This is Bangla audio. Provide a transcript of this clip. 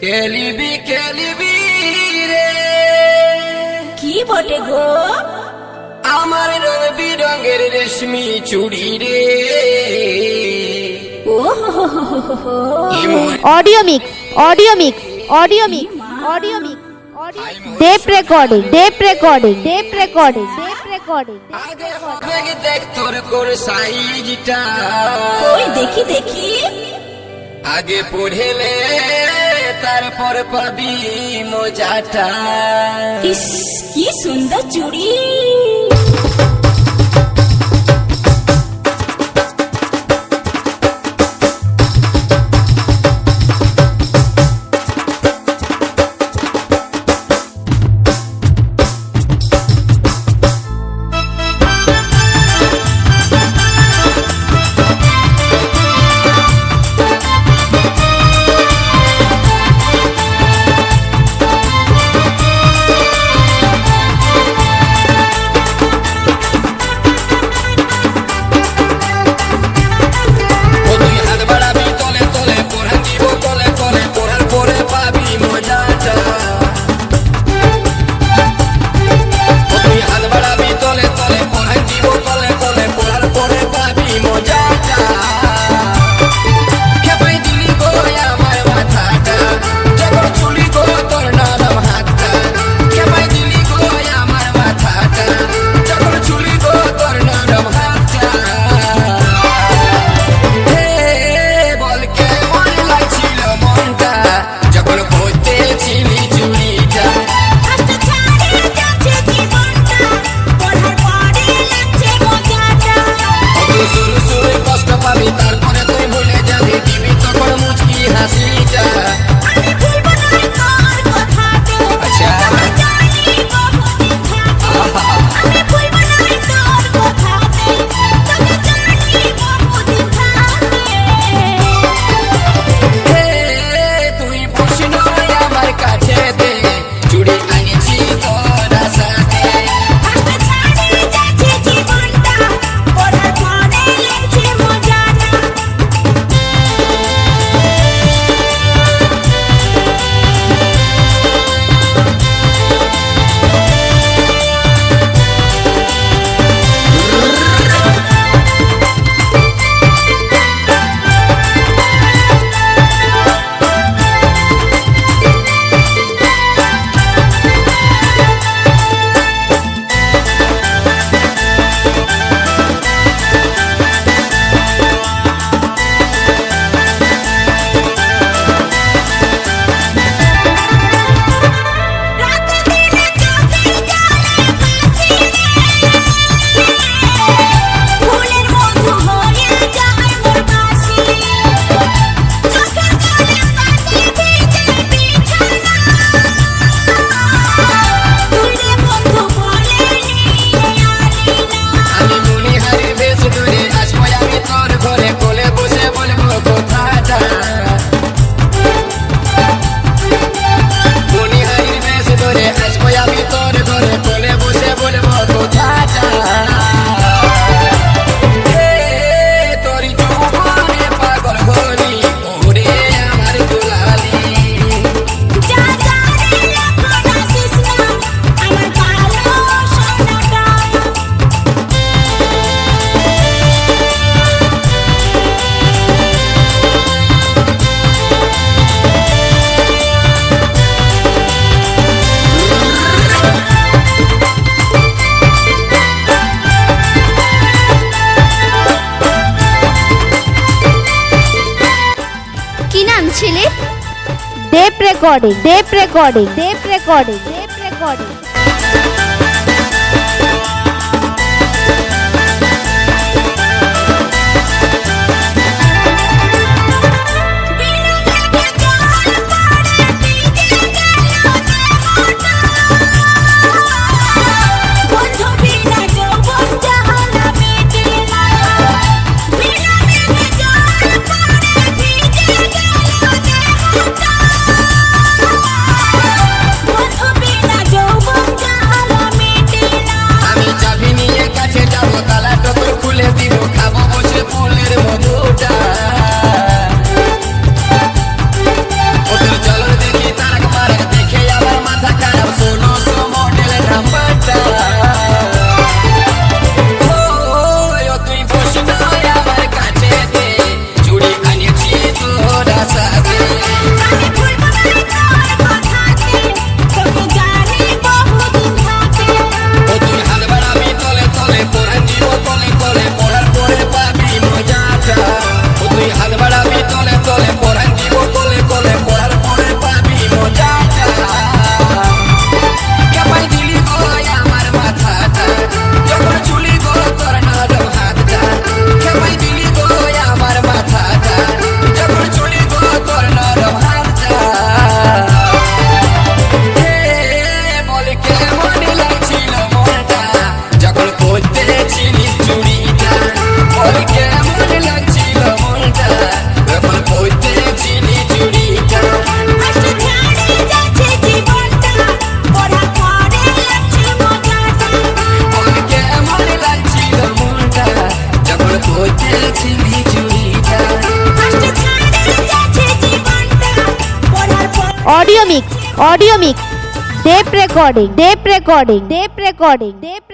কেলিবি কেলিবি রে কি বটে গো? আমার রং বিরঙের রেশমি চুড়ি রে। ও হো হো হো হো। Audio mix audio mix audio mix audio mix tape recording tape recording tape recording tape recording আগে হবে দেখ তোর কোর সাইজটা, ওই দেখি দেখি। আগে পড়েলে তারপর পাবি মজাটা। ইস কি সুন্দর চুড়ি। Tape recording tape recording tape recording tape recording যৌবন সিন্ধি চুড়িটা audio mix, audio mix, tape recording, tape recording, tape recording, tape